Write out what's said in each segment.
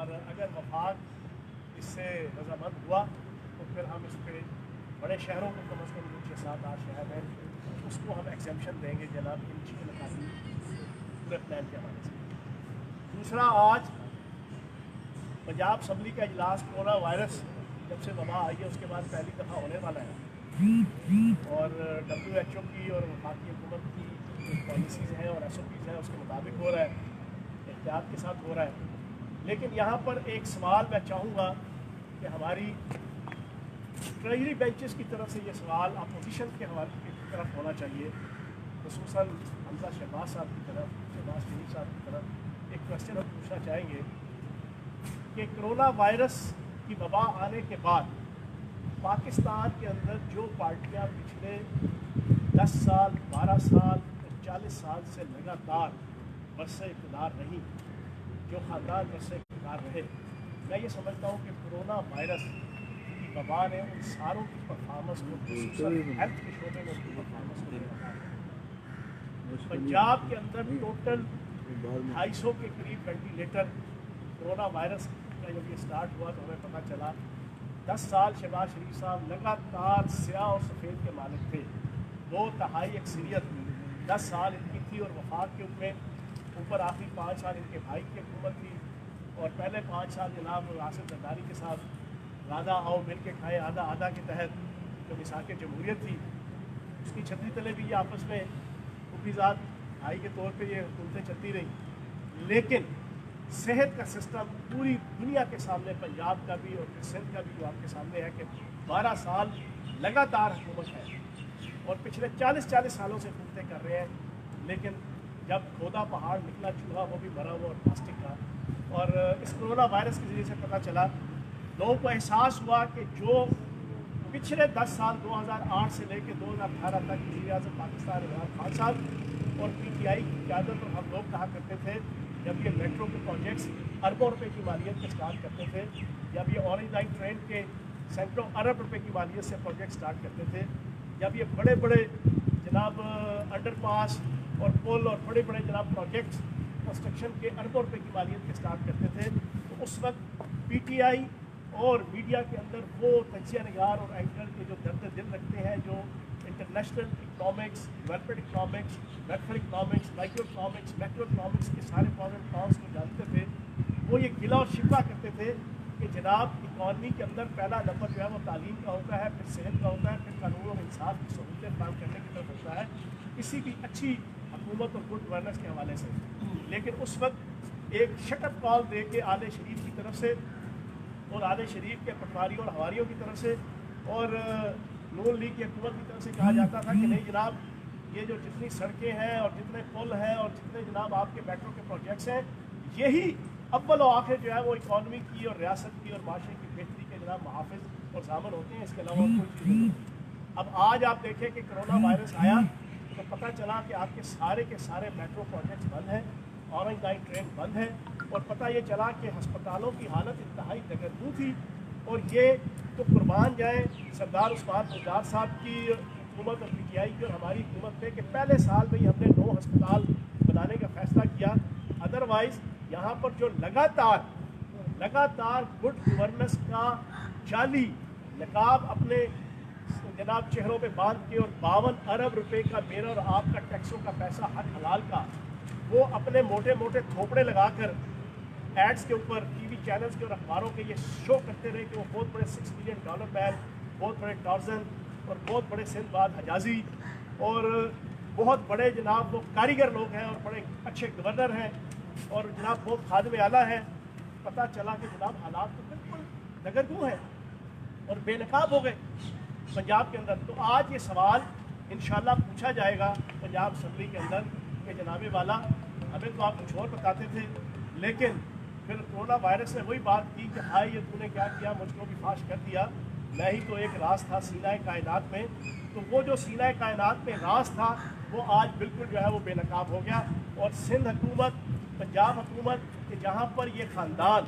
और अगर वफाक इससे रजामंद हुआ तो फिर हम इस पर बड़े शहरों को कम अज़ कम 6-7-8 शहर हैं, उसको हम एग्जेम्पशन देंगे जनाब की नीचे पूरे प्लान के हवाले से। दूसरा, आज पंजाब असम्बली का इजलास कोरोना वायरस जब से वबा आई है उसके बाद पहली दफ़ा होने वाला है, और WHO की और वफाकी हुकूमत की जो पॉलिसीज़ हैं और SOPs हैं उसके मुताबिक हो रहा है, एहतियात के साथ हो रहा है। लेकिन यहाँ पर एक सवाल मैं चाहूँगा कि हमारी ट्रेजरी बेंचेस की तरफ से ये सवाल अपोजिशन के हवाले की तरफ होना चाहिए, खुसूसन हमजा शहबाज साहब की तरफ, शहबाज शरीफ साहब की तरफ एक क्वेश्चन हम पूछना चाहेंगे कि कोरोना वायरस की वबा आने के बाद पाकिस्तान के अंदर जो पार्टियां पिछले 10 साल, 12 साल, 40 साल से लगातार बरसे इक़्तिदार रहीं, जो ख़ानदान बरसे इक़्तिदार रहे, मैं ये समझता हूँ कि कोरोना वायरस की वबा ने उन सारों की परफॉर्मेंस को, खुसूसन हेल्थ के शोबे में उनकी परफॉर्मेंस को देखा है। पंजाब के अंदर टोटल 250 के करीब वेंटिलेटर कोरोना वायरस का जब ये स्टार्ट हुआ तो हमें पता चला 10 साल शहबाज शरीफ साहब लगातार स्याह और सफ़ेद के मालिक थे। 2/3 अक्सरियत 10 साल इनकी थी और वफाक के ऊपर आखिरी 5 साल इनके भाई की हुकूमत थी, और पहले 5 साल जनाब आसिफ जरदारी के साथ राधा आओ मिल के खाए आधा आधा के तहत जो मिसाक जमहूरियत थी उसकी छतरी तले भी ये आपस में उफीज़ात भाई के तौर पे ये हुकूमतें चलती रहीं। लेकिन सेहत का सिस्टम पूरी दुनिया के सामने, पंजाब का भी और सिंध का भी जो आपके सामने है कि 12 साल लगातार हुकूमत है और पिछले 40 सालों से हुकूमतें कर रहे हैं। लेकिन जब खोदा पहाड़ निकला चूहा वो भी मरा हुआ और प्लास्टिक का, और इस कोरोना वायरस के ज़रिए से पता चला, लोगों को एहसास हुआ कि जो पिछले 10 साल 2008 से लेकर 2018 तक वज़ीर-ए-आज़म पाकिस्तान इमरान खान साहब और PTI की क़यादत और हम लोग कहा करते थे, जब ये मेट्रो के प्रोजेक्ट्स अरबों रुपए की मालियत के स्टार्ट करते थे, जब ये ऑरेंज लाइन ट्रेन के सैकड़ों अरब रुपए की मालियत से प्रोजेक्ट स्टार्ट करते थे, जब ये बड़े बड़े जनाब अंडरपास और पुल और बड़े बड़े जनाब प्रोजेक्ट्स कंस्ट्रक्शन के अरबों रुपए की मालियत के स्टार्ट करते थे, तो उस वक्त PTI और मीडिया के अंदर वो तजिया निगार और एंकर के जो दर्द दिल रखते हैं, जो international economics, development economics, welfare economics, micro economics, macro economics के सारे प्रॉज एंड कॉन्स को जानते थे, वो ये गिला और शिकवा करते थे कि जनाब इकॉनमी के अंदर पहला नंबर जो है वो तालीम का होता है, फिर सेहत का होता है, फिर कानून और इंसाफ की सहूलतें फराहम करने की तरफ होता है, किसी भी अच्छी हुकूमत और गुड गवर्नेंस के हवाले से। लेकिन उस वक्त एक शटअप कॉल दे के आले शरीफ की तरफ से और आले शरीफ के पटवारी और हवारियों की तरफ से और नून लीग की हुकूमत की तरफ से कहा जाता था कि नहीं जनाब, ये जो जितनी सड़कें हैं और जितने पुल हैं और जितने जनाब आपके मेट्रो के प्रोजेक्ट्स हैं, यही अव्वल और आखिर जो है वो इकॉनमी की और रियासत की और माशरे की बेहतरी के जनाब मुहाफ़िज़ और ज़ामन होते हैं, इसके अलावा कोई चीज़ नहीं। अब आज आप देखें कि कोरोना वायरस आया तो पता चला कि आपके सारे के सारे मेट्रो प्रोजेक्ट्स बंद हैं, ऑरेंज लाइन ट्रेन बंद है, और पता ये चला कि अस्पतालों की हालत इंतहाई दगरगू थी। और ये तो कुर्बान जाए सरदार उस्मान बुज़दार साहब की हुकूमत और PTI की और हमारी हुकूमत पे कि पहले साल में ही हमने 9 अस्पताल बनाने का फैसला किया। अदरवाइज़ यहाँ पर जो लगातार गुड गवर्नेंस का जाली नकाब अपने जनाब चेहरों पे बांध के और 52 अरब रुपए का मेरा और आपका टैक्सों का पैसा हक हलाल का वो अपने मोटे मोटे थोपड़े लगाकर एड्स के ऊपर TV चैनल्स के और अखबारों के ये शो करते रहे कि वो बहुत बड़े $6 मिलियन मैन, बहुत बड़े टार्जन और बहुत बड़े सिंधबाद हजाजी और बहुत बड़े जनाब वो कारीगर लोग हैं और बड़े अच्छे गवर्नर हैं और जनाब बहुत खादम आला हैं। पता चला कि जनाब हालात तो बिल्कुल दगरगू हैं और बेनकाब हो गए पंजाब के अंदर। तो आज ये सवाल इंशाल्लाह पूछा जाएगा पंजाब असम्बली के अंदर कि जनाबे वाला हमें तो आप कुछ और बताते थे, लेकिन फिर कोरोना वायरस ने वही बात की कि हाय ये तूने क्या किया, मुझको भी फाश कर दिया, मैं ही तो एक राज था सीनाए कायनात में। तो वो जो सीनाए कायनात में राज था वो आज बिल्कुल जो है वो बेनकाब हो गया। और सिंध हुकूमत, पंजाब हुकूमत कि जहाँ पर ये ख़ानदान,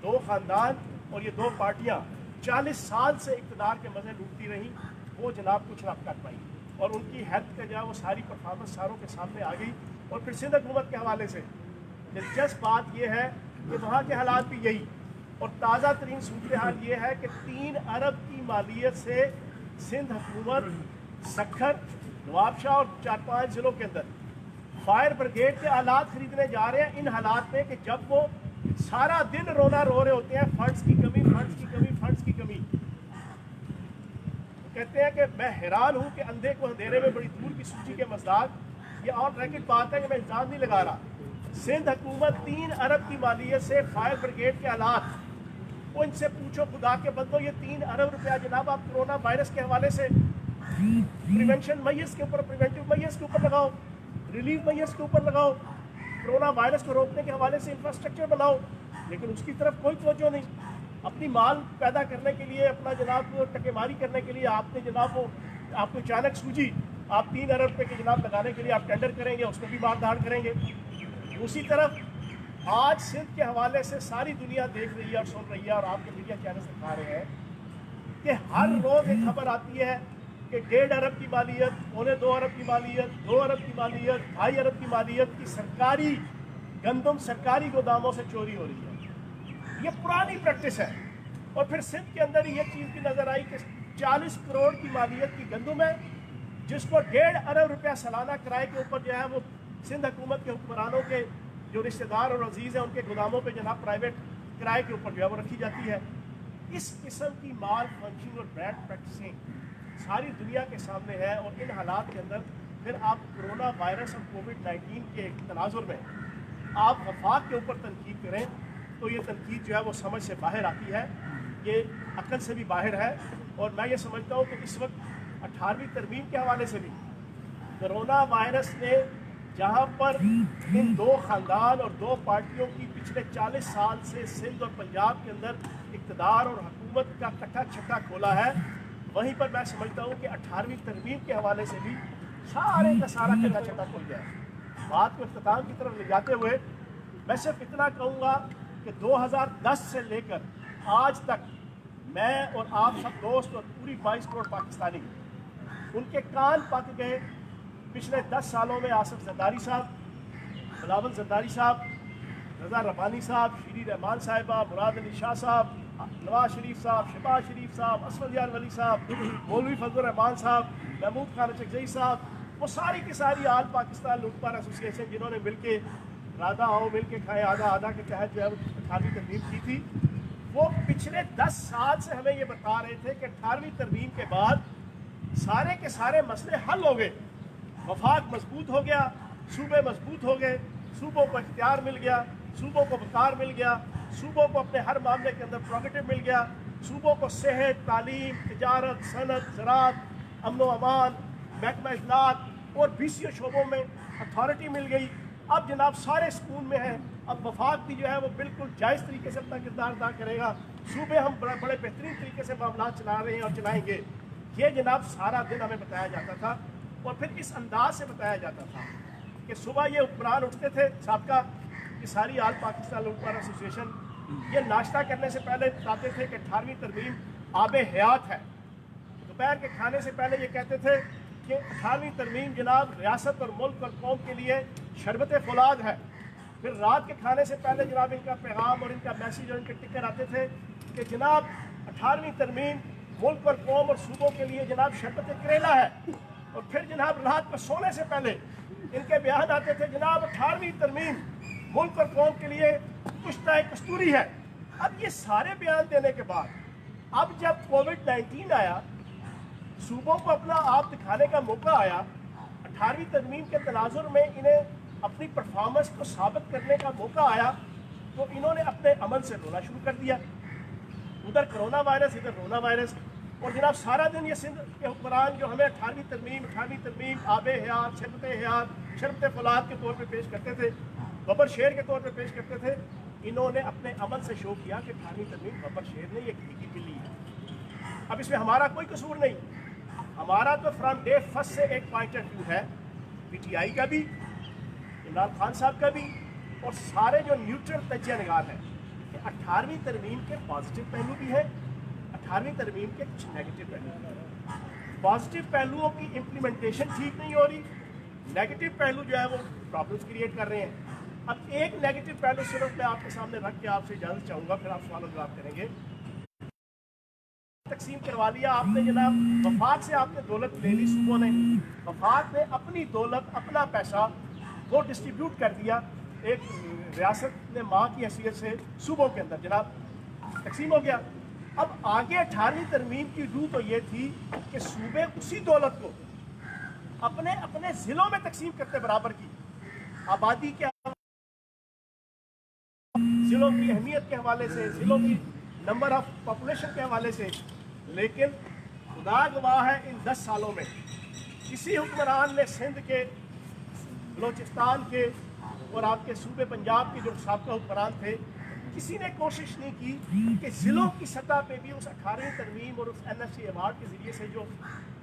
2 ख़ानदान और ये 2 पार्टियाँ 40 साल से इक़्तिदार के मज़े लूटती रहीं, वो जनाब कुछ ना कर पाई और उनकी हेल्थ का जो है वो सारी परफॉर्मेंस सारों के सामने आ गई। और फिर सिंध हुकूमत के हवाले से दिलचस्प बात यह है کہ وہاں کے حالات بھی یہی، اور تازہ ترین صورتحال یہ ہے کہ 3 ارب کی مالیت سے سندھ حکومت سکھر، نواب شاہ اور 4-5 ضلعوں کے اندر فائر بریگیڈ کے آلات خریدنے جا رہے ہیں، ان حالات میں کہ جب وہ سارا دن رونا رو رہے ہوتے ہیں فنڈز کی کمی، فنڈز کی کمی، فنڈز کی کمی۔ کہتے ہیں کہ میں حیران ہوں کہ اندھے کو اندھیرے میں بڑی دور کی سوچی کے مزداق، یہ آن ریکارڈ بات ہے کہ میں الزام نہیں لگا رہا۔ سندھ حکومت 3 ارب کی مالیت سے فائر بریگیڈ کے آلات، وہ ان سے پوچھو خدا کے بندو، یہ 3 ارب روپیہ جناب آپ کرونا وائرس کے حوالے سے پریونشن میئرز کے اوپر، پریونٹیو میئرز کے اوپر لگاؤ، ریلیف میئرز کے اوپر لگاؤ، کرونا وائرس کو روکنے کے حوالے سے انفراسٹرکچر بناؤ، لیکن اس کی طرف کوئی توجہ نہیں۔ اپنی مال پیدا کرنے کے لیے، اپنا جناب ٹکے ماری کرنے کے لیے آپ نے جناب وہ آپ کو اچانک سوجی، آپ 3 ارب روپے کے جناب لگانے کے لیے آپ ٹینڈر کریں گے، اس کو بھی مار دھاڑ کریں گے۔ دوسری طرف آج سندھ کے حوالے سے ساری دنیا دیکھ رہی ہے اور سن رہی ہے، اور آپ کے میڈیا چینلز دکھا رہے ہیں کہ ہر روز ایک خبر آتی ہے کہ 1.5 ارب کی مالیت، 2.25 ارب کی مالیت، 2 ارب کی مالیت، 2.5 ارب کی مالیت کی سرکاری گندم سرکاری گوداموں سے چوری ہو رہی ہے۔ یہ پرانی پریکٹس ہے۔ اور پھر سندھ کے اندر یہ چیز بھی نظر آئی کہ 40 کروڑ کی مالیت کی گندم ہے، جس کو 1.5 ارب روپیہ سالانہ کرائے کے اوپر جو ہے وہ سندھ حکومت کے حکمرانوں کے جو رشتہ دار اور عزیز ہیں ان کے گوداموں پہ جناب پرائیویٹ کرائے کے اوپر جو ہے وہ رکھی جاتی ہے۔ اس قسم کی مال فنکشنگ اور بیڈ پریکٹسنگ ساری دنیا کے سامنے ہے، اور ان حالات کے اندر پھر آپ کرونا وائرس اور کووڈ-19 کے تناظر میں آپ وفاق کے اوپر تنقید کریں تو یہ تنقید جو ہے وہ سمجھ سے باہر آتی ہے، یہ عقل سے بھی باہر ہے۔ اور میں یہ سمجھتا ہوں کہ اس وقت 18ویں ترمیم کے حوالے سے بھی کرونا وائرس نے جہاں پر ان 2 خاندان اور 2 پارٹیوں کی پچھلے 40 سال سے سندھ اور پنجاب کے اندر اقتدار اور حکومت کا کٹا چھکا کھولا ہے، وہیں پر میں سمجھتا ہوں کہ 18ویں ترمیم کے حوالے سے بھی سارے کا سارا کٹا چھکا کھل گیا ہے۔ بات کو اختتام کی طرف لے جاتے ہوئے میں صرف اتنا کہوں گا کہ 2010 سے لے کر آج تک میں اور آپ سب دوست اور پوری 22 کروڑ پاکستانی ان کے کان پک گئے۔ پچھلے 10 سالوں میں آصف زرداری صاحب، بلاول زرداری صاحب، رضا ربانی صاحب، شیری رحمان صاحبہ، مراد علی شاہ صاحب، نواز شریف صاحب، شہباز شریف صاحب، اسفل یار ولی صاحب، مولوی فضل الرحمان صاحب، محمود خان چکزئی صاحب، وہ ساری کی ساری آل پاکستان لوٹ مار ایسوسی ایشن جنہوں نے مل کے رادہ آؤ مل کے کھائے آدھا آدھا کے تحت جو ہے وہ 18ویں ترمیم کی تھی، وہ پچھلے 10 سال سے ہمیں یہ بتا رہے تھے کہ 18ویں ترمیم کے بعد سارے کے سارے مسئلے حل ہو گئے، وفاق مضبوط ہو گیا، صوبے مضبوط ہو گئے، صوبوں کو اختیار مل گیا، صوبوں کو وقار مل گیا، صوبوں کو اپنے ہر معاملے کے اندر پروگیٹو مل گیا، صوبوں کو صحت، تعلیم، تجارت، صنعت، زراعت، امن و امان، محکمہ اطلاعات اور BCO شعبوں میں اتھارٹی مل گئی۔ اب جناب سارے سکون میں ہیں، اب وفاق بھی جو ہے وہ بالکل جائز طریقے سے اپنا کردار ادا کرے گا، صوبے ہم بڑے بہترین طریقے سے معاملات چلا رہے ہیں اور چلائیں گے۔ یہ جناب سارا دن ہمیں بتایا جاتا تھا، اور پھر اس انداز سے بتایا جاتا تھا کہ صبح یہ حکمران اٹھتے تھے سابقہ کہ ساری آل پاکستان لوٹ مار ایسوسی ایشن، یہ ناشتہ کرنے سے پہلے بتاتے تھے کہ 18ویں ترمیم آب حیات ہے، دوپہر کے کھانے سے پہلے یہ کہتے تھے کہ 18ویں ترمیم جناب ریاست اور ملک اور قوم کے لیے شربت فولاد ہے، پھر رات کے کھانے سے پہلے جناب ان کا پیغام اور ان کا میسیج اور ان کے ٹکر آتے تھے کہ جناب 18ویں ترمیم ملک اور قوم اور صوبوں کے لیے جناب شربت کریلا ہے، اور پھر جناب رات کو سونے سے پہلے ان کے بیان آتے تھے جناب 18ویں ترمیم ملک اور قوم کے لیے کشتہ کستوری ہے۔ اب یہ سارے بیان دینے کے بعد اب جب کووڈ-19 آیا، صوبوں کو اپنا آپ دکھانے کا موقع آیا، 18ویں ترمیم کے تناظر میں انہیں اپنی پرفارمنس کو ثابت کرنے کا موقع آیا، تو انہوں نے اپنے عمل سے رونا شروع کر دیا، ادھر کرونا وائرس ادھر رونا وائرس۔ اور جناب سارا دن یہ سندھ کے حکمران جو ہمیں 18ویں ترمیم آب حیات، شربت فولاد کے طور پہ پیش کرتے تھے، ببر شیر کے طور پہ پیش کرتے تھے، انہوں نے اپنے عمل سے شو کیا کہ 18ویں ترمیم ببر شیر نے یہ کی بلی ہے۔ اب اس میں ہمارا کوئی قصور نہیں، ہمارا تو فرام ڈے فرسٹ سے ایک پوائنٹ آف ویو ہے، PTI کا بھی، عمران خان صاحب کا بھی، اور سارے جو نیوٹرل تجزیہ نگار ہیں کہ 18ویں ترمیم کے پازیٹیو پہلو بھی ہیں، 18ویں ترمیم کے کچھ نیگیٹو پہلو ہیں۔ پازیٹیو پہلوؤں کی امپلیمنٹیشن ٹھیک نہیں ہو رہی، نیگیٹو پہلو جو ہے وہ پرابلمس کریٹ کر رہے ہیں۔ अब एक नेगेटिव पहलू सिर्फ मैं आपके सामने रख के आपसे इजाज़त चाहूँगा, फिर आप सवाल जवाब करेंगे। तकसीम करवा लिया आपने जनाब, वफाक से आपने दौलत ले ली सूबों ने, वफाक ने अपनी दौलत अपना पैसा वो डिस्ट्रीब्यूट कर दिया एक रियासत ने माँ की हैसियत से सूबों के अंदर जनाब तकसीम हो गया। अब आगे 18वीं तरमीम की रूह तो ये थी कि सूबे उसी दौलत को अपने अपने ज़िलों में तकसीम करते बराबर की, आबादी के ज़िलों की अहमियत के हवाले से, ज़िलों की नंबर ऑफ पॉपुलेशन के हवाले से। लेकिन खुदा गवाह है इन 10 सालों में किसी हुक्मरान ने सिंध के, बलोचिस्तान के और आपके सूबे पंजाब के जो साबका हुक्मरान थे, किसी ने कोशिश नहीं की कि ज़िलों की सतह पे भी उस 18वीं तरमीम और उस NFC अवार्ड के ज़रिए से जो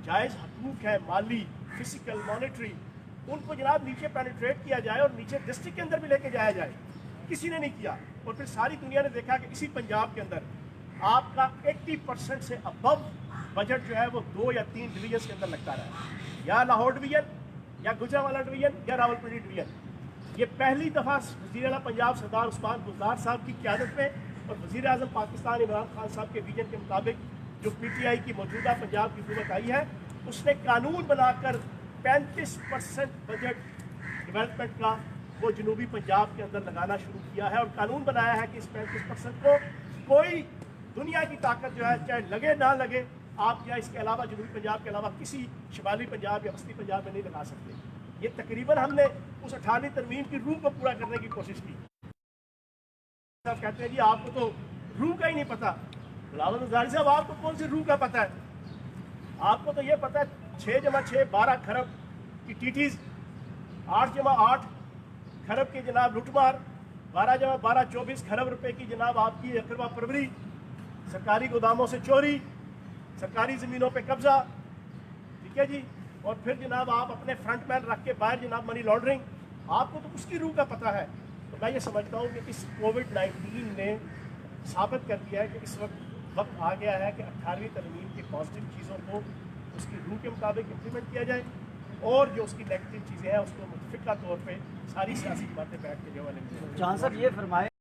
जायज़ हकूक़ है, माली, फिजिकल, मॉनेटरी, उनको जनाब नीचे पेनिट्रेट किया जाए और नीचे डिस्ट्रिक्ट के अंदर भी लेके जाया जाए। किसी ने नहीं किया। और फिर सारी दुनिया ने देखा कि इसी पंजाब के अंदर आपका 80% से अबव बजट जो है वो 2 या 3 डिवीजन के अंदर लगता रहा है, या लाहौर डिवीजन, या गुजरांवाला डिवीजन, या रावलपिंडी डिवीजन। ये पहली दफ़ा वज़ीर आला पंजाब सरदार उस्मान बुज़दार साहब की क़यादत में और वज़ीर आज़म पाकिस्तान इमरान खान साहब के विजन के मुताबिक जो PTI की मौजूदा पंजाब की हुकूमत आई है, उसने कानून बनाकर 35% बजट डेवलपमेंट का वो जनूबी पंजाब के अंदर लगाना शुरू किया है। और कानून बनाया है कि इस 35% को कोई दुनिया की ताकत जो है, चाहे लगे ना लगे, आप या इसके अलावा जनूबी पंजाब के अलावा किसी शिमाली पंजाब या वस्ती पंजाब में नहीं लगा सकते। ये तकरीबन हमने उस 18वीं तरमीम की रूह को पूरा करने की कोशिश की। आप कहते हैं जी आपको तो रूह का ही नहीं पता। बिलावल अंसारी साहब, आपको कौन सी रूह का पता है? आपको तो ये पता है 6 × 6 12 खरब की टीटीज, 8 × 8 खरब की जनाब लुटमार, 12 × 12 24 खरब रुपए की जनाब आपकी अकरवा परवरी, सरकारी गोदामों से चोरी, सरकारी ज़मीनों पे कब्जा, ठीक है जी। और फिर जनाब आप अपने फ्रंट मैन रख के बाहर जनाब मनी लॉन्ड्रिंग, आपको तो उसकी रूह का पता है। तो मैं ये समझता हूँ कि इस कोविड-19 ने साबित कर दिया है कि इस वक्त आ गया है कि 18वीं तरमीम की पॉजिटिव चीज़ों को उसकी रूह के मुताबिक इम्प्लीमेंट किया जाए और जो उसकी नेगेटिव चीज़ें हैं उसको मुतफ़िक़ा तौर पे सारी सियासी बातें बैठ के जो है जहाँ साहब ये फरमाए